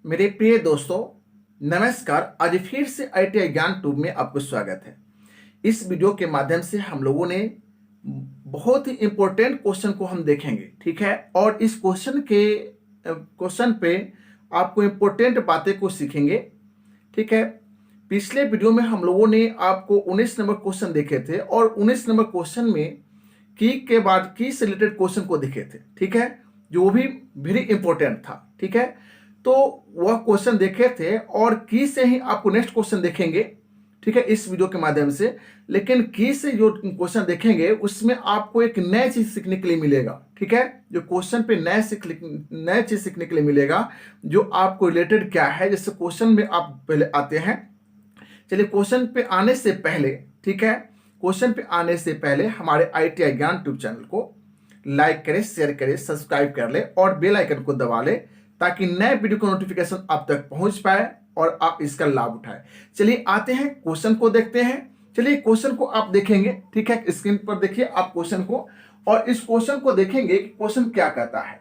मेरे प्रिय दोस्तों, नमस्कार। आज फिर से ITI ज्ञान ट्यूब में आपको स्वागत है। इस वीडियो के माध्यम से हम लोगों ने बहुत ही इंपॉर्टेंट क्वेश्चन को हम देखेंगे, ठीक है। और इस क्वेश्चन पे आपको इंपॉर्टेंट बातें को सीखेंगे, ठीक है। पिछले वीडियो में हम लोगों ने आपको 19 नंबर क्वेश्चन देखे थे और 19 नंबर क्वेश्चन में की के बाद की से रिलेटेड क्वेश्चन को देखे थे, ठीक है, जो भी वेरी इंपॉर्टेंट था, ठीक है। तो वह क्वेश्चन देखे थे और की से ही आपको नेक्स्ट क्वेश्चन देखेंगे, ठीक है, इस वीडियो के माध्यम से। लेकिन की से जो क्वेश्चन देखेंगे उसमें आपको एक नया चीज सीखने के लिए मिलेगा, ठीक है। जो क्वेश्चन पे नया चीज सीखने के लिए मिलेगा जो आपको रिलेटेड क्या है। जैसे क्वेश्चन में आप पहले आते हैं, चलिए क्वेश्चन पे आने से पहले, ठीक है, क्वेश्चन पे आने से पहले हमारे ITI ज्ञान ट्यूब चैनल को लाइक करें, शेयर करें, सब्सक्राइब कर ले और बेल आइकन को दबा ले ताकि नए वीडियो का नोटिफिकेशन आप तक पहुंच पाए और आप इसका लाभ उठाएं। चलिए आते हैं क्वेश्चन को देखते हैं। चलिए क्वेश्चन को आप देखेंगे, ठीक है, स्क्रीन पर देखिए आप क्वेश्चन को, और इस क्वेश्चन को देखेंगे कि क्वेश्चन क्या कहता है।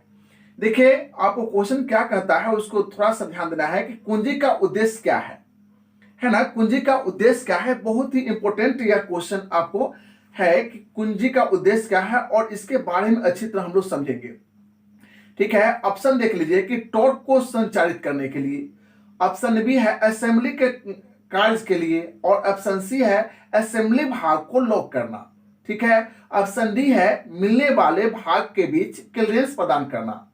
देखिए आपको क्वेश्चन क्या कहता है उसको थोड़ा सा ध्यान देना है कि कुंजी का उद्देश्य क्या है ना। कुंजी का उद्देश्य क्या है, बहुत ही इंपॉर्टेंट यह क्वेश्चन आपको है कि कुंजी का उद्देश्य क्या है और इसके बारे में अच्छी तरह हम लोग समझेंगे, ठीक है। ऑप्शन देख लीजिए कि टॉर्क को संचालित करने के लिए, ऑप्शन बी है असेंबली के कार्य के लिए, और ऑप्शन सी है असेंबली भाग को लॉक करना, ठीक है। ऑप्शन डी है मिलने वाले भाग के बीच क्लियरेंस प्रदान करना।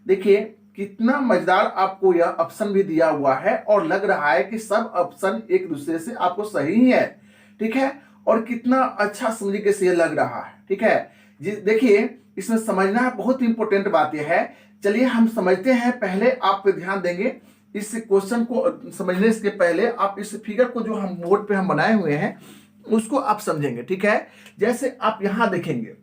देखिए कितना मजेदार आपको यह ऑप्शन भी दिया हुआ है और लग रहा है कि सब ऑप्शन एक दूसरे से आपको सही ही है, ठीक है। और कितना अच्छा समझने के से लग रहा है, ठीक है। देखिए इसमें समझना बहुत इंपॉर्टेंट बात यह है। चलिए हम समझते हैं। पहले आप पे ध्यान देंगे, इस क्वेश्चन को समझने से पहले आप इस फिगर को जो हम बोर्ड पे हम बनाए हुए हैं उसको आप समझेंगे, ठीक है। जैसे आप यहां देखेंगे,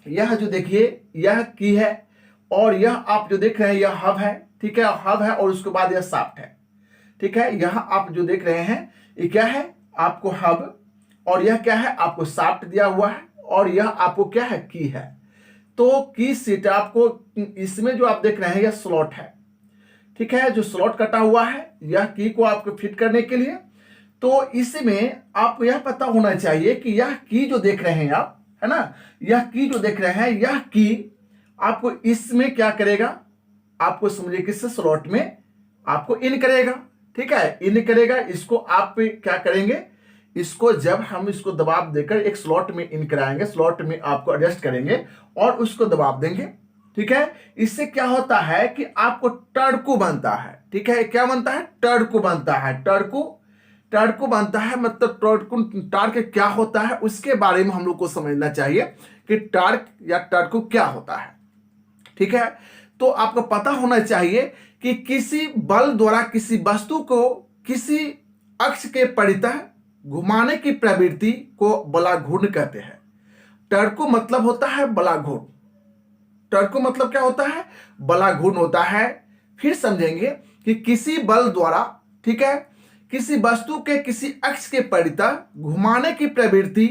यह जो देखिए यह की है और यह आप जो देख रहे हैं यह हब है, ठीक है, हब है और उसके बाद यह शाफ्ट है, ठीक है। यहां आप जो देख रहे हैं ये क्या है, आपको हब, और यह क्या है, आपको शाफ्ट दिया हुआ है, और यह आपको क्या है, की है। तो की सीट आपको इसमें जो आप देख रहे हैं यह स्लॉट है, ठीक है, जो स्लॉट कटा हुआ है यह की को आपको फिट करने के लिए। तो इसमें आपको यह पता होना चाहिए कि यह की जो देख रहे हैं आप, है ना, यह की जो देख रहे हैं यह की आपको इसमें क्या करेगा, आपको समझिए किस स्लॉट में आपको इन करेगा, ठीक है, इन करेगा। इसको आप क्या करेंगे, इसको जब हम इसको दबाव देकर एक स्लॉट में इन कराएंगे, स्लॉट में आपको एडजस्ट करेंगे और उसको दबाव देंगे, ठीक है। इससे क्या होता है कि आपको टर्कू बनता है, ठीक है। क्या बनता है, टर्कू बनता है, टर्कू बनता है। मतलब टार्क क्या होता है उसके बारे में हम लोग को समझना चाहिए कि टार्क या टर्कू क्या होता है, ठीक है। तो आपको पता होना चाहिए कि किसी बल द्वारा किसी वस्तु को किसी अक्ष के परितः घुमाने की प्रवृत्ति को बलाघूर्ण कहते हैं। टर्कू मतलब होता है बलाघूर्ण। टर्कू मतलब क्या होता है, बलाघूर्ण होता है। फिर समझेंगे कि किसी बल द्वारा, ठीक है, किसी वस्तु के किसी अक्ष के परितः घुमाने की प्रवृत्ति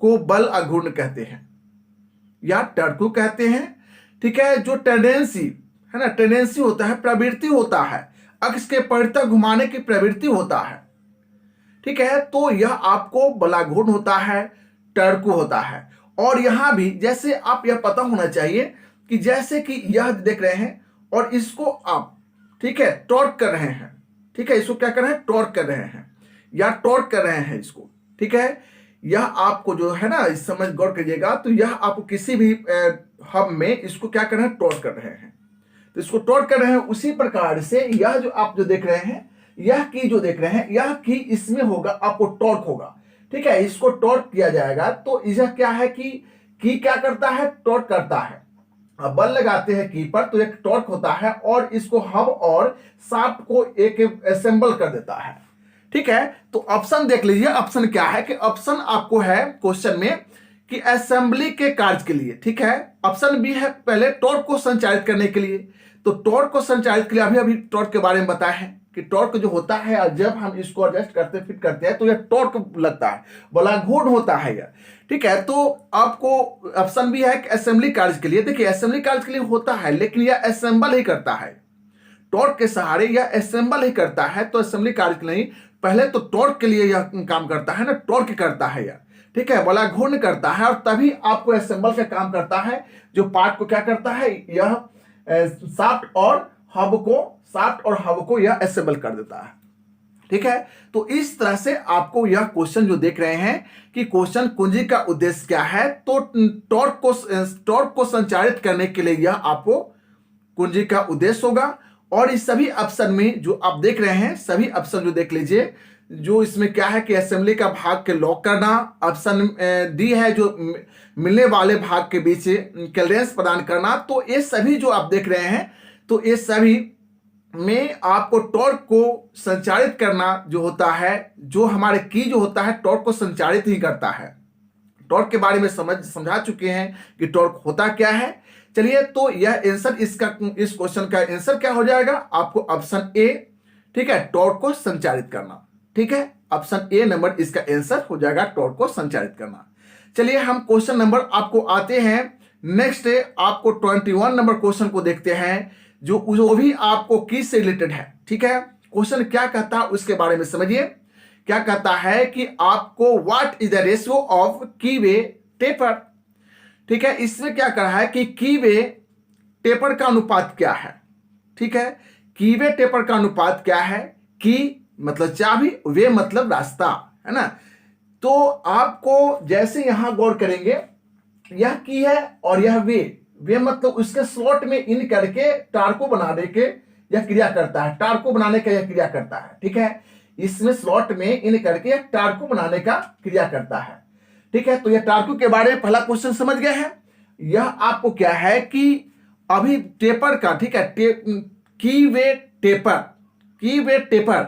को बल अघूर्ण कहते हैं या टर्कू कहते हैं, ठीक है। जो टेंडेंसी है ना, टेंडेंसी होता है, प्रवृत्ति होता है, अक्ष के परितः घुमाने की प्रवृत्ति होता है, ठीक है। तो यह आपको बलाघूर्ण होता है, टर्कू होता है। और यहां भी जैसे आप यह पता होना चाहिए कि जैसे कि यह देख रहे हैं और इसको आप, ठीक है, टॉर्क कर रहे हैं, ठीक है, इसको क्या कर रहे हैं, टॉर्क कर रहे हैं या टॉर्क कर रहे हैं इसको, ठीक है। यह आपको जो है ना, इस समझ गौर करिएगा, तो यह आपको किसी भी हब में इसको क्या कर रहे हैं, टॉर्क कर रहे हैं, तो इसको टॉर्क कर रहे हैं। उसी प्रकार से यह जो आप जो देख रहे हैं, यह की जो देख रहे हैं, यह की इसमें होगा, आपको टॉर्क होगा, ठीक है। इसको टॉर्क किया जाएगा तो यह क्या है कि की क्या करता है, टॉर्क करता है। अब बल लगाते हैं की पर तो एक टॉर्क होता है और इसको हब और शाफ्ट को एक असेंबल कर देता है, ठीक है। तो ऑप्शन देख लीजिए, ऑप्शन क्या है कि ऑप्शन आपको है क्वेश्चन में कि असेंबली के कार्य के लिए, ठीक है। ऑप्शन बी है पहले टॉर्क को संचालित करने के लिए। तो टॉर्क को संचालित के लिए अभी टॉर्क के बारे में बताया है कि टॉर्क जो होता है जब हम इसको एडजस्ट करते फिट करते हैं तो यह टॉर्क लगता है, बलाघूर्ण होता है यह, ठीक है। तो आपको ऑप्शन भी है कि असेंबली कार्य के लिए। देखिए असेंबली कार्य के लिए होता है लेकिन यह असेंबल ही करता है, टॉर्क के सहारे यह असेंबल ही करता है, तो असेंबली कार्य नहीं, पहले तो टॉर्क के लिए यह काम करता है ना, टॉर्क करता है यह, ठीक है, बला घूर्णन करता है और तभी आपको असेंबल का काम करता है, जो पार्ट को क्या करता है, यह शाफ्ट और हब को यह असेंबल कर देता है, ठीक है। तो इस तरह से आपको यह क्वेश्चन जो देख रहे हैं कि क्वेश्चन कुंजी का उद्देश्य क्या है, तो टॉर्क को संचारित करने के लिए यह आपको कुंजी का उद्देश्य होगा। और इस सभी ऑप्शन में जो आप देख रहे हैं, सभी ऑप्शन जो देख लीजिए, जो इसमें क्या है कि असेंबली का भाग के लॉक करना, ऑप्शन डी है जो मिलने वाले भाग के बीच क्लियरेंस प्रदान करना। तो ये सभी जो आप देख रहे हैं, तो ये सभी में आपको टॉर्क को संचारित करना जो होता है, जो हमारे की जो होता है टॉर्क को संचारित ही करता है। टॉर्क के बारे में समझा चुके हैं कि टॉर्क होता क्या है। चलिए, तो यह आंसर इस क्वेश्चन का आंसर क्या हो जाएगा, आपको ऑप्शन ए, ठीक है, टॉर्क को संचारित करना, ठीक है, ऑप्शन ए नंबर इसका आंसर हो जाएगा, टॉर्क को संचारित करना। चलिए हम क्वेश्चन नंबर आपको आते हैं नेक्स्ट, आपको 21 नंबर क्वेश्चन को देखते हैं, जो भी आपको की से रिलेटेड है, ठीक है। क्वेश्चन क्या कहता है उसके बारे में समझिए। क्या कहता है कि आपको what is the ratio of कीवे taper, ठीक है। इसमें क्या कहा है कि कीवे टेपर का अनुपात क्या है, ठीक है। कीवे टेपर का अनुपात क्या है, की मतलब चाबी, वे मतलब रास्ता, है ना। तो आपको जैसे यहां गौर करेंगे, यह की है और यह वे मतलब उसके स्लॉट में इन करके टार्को बनाने के यह क्रिया करता है, टार्को बनाने का यह क्रिया करता है, ठीक है। इसमें स्लॉट में इन करके यह टार्को बनाने का क्रिया करता है, ठीक है। तो यह टार्को के बारे में पहला क्वेश्चन समझ गए हैं। यह आपको क्या है कि अभी टेपर का, ठीक है, कीवे टेपर,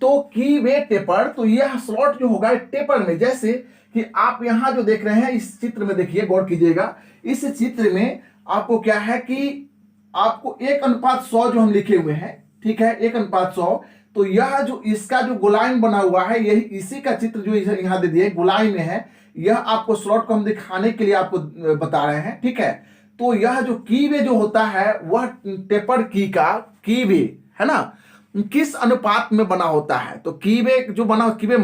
तो कीवे टेपर, तो यह स्लॉट जो होगा टेपर में, जैसे कि आप यहां जो देख रहे हैं इस चित्र में, देखिए गौर कीजिएगा, इस चित्र में आपको क्या है कि आपको 1:100 जो हम लिखे हुए हैं, ठीक है, 1:100। तो यह जो इसका जो गोलाइन बना हुआ है, यही इसी का चित्र जो यहां दे दिया गोलाई में है, यह आपको स्लॉट को हम दिखाने के लिए आपको बता रहे हैं, ठीक है। तो यह जो कीवे जो होता है वह टेपर की का कीवे, है ना, किस अनुपात में बना होता है। तो कीवे जो बना, कीवे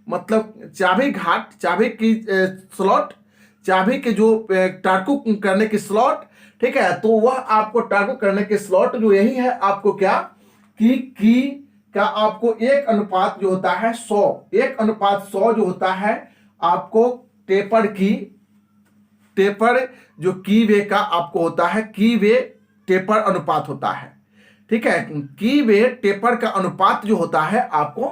मतलब चाबी घाट, चाबी की स्लॉट, चाबी के जो टार्को करने की स्लॉट, ठीक है। तो वह आपको टार्को करने के स्लॉट जो यही है, आपको क्या की का आपको 1:100 जो होता है 100, 1:100 जो होता है आपको टेपर जो कीवे का आपको होता है, कीवे टेपर अनुपात होता है, ठीक है। कीवे टेपर का अनुपात जो होता है आपको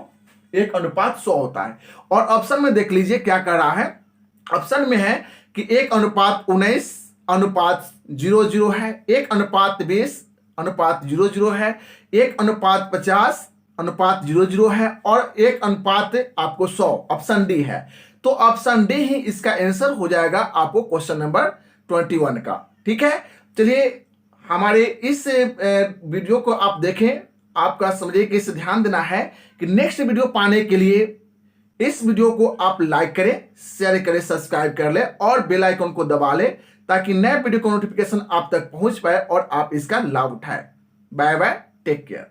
1:100 होता है। और ऑप्शन में देख लीजिए क्या कर रहा है, ऑप्शन में है कि 1:19:00 है, 1:20:00 है, 1:50:00 है और 1 आपको 100, ऑप्शन डी है। तो ऑप्शन डी ही इसका आंसर हो जाएगा आपको क्वेश्चन नंबर 21 का, ठीक है। चलिए हमारे इस वीडियो को आप देखें, आपका समझिए कि इसे ध्यान देना है कि नेक्स्ट वीडियो पाने के लिए इस वीडियो को आप लाइक करें, शेयर करें, सब्सक्राइब कर ले और बेल आइकन को दबा ले, ताकि नए वीडियो का नोटिफिकेशन आप तक पहुंच पाए और आप इसका लाभ उठाएं। Bye bye, take care.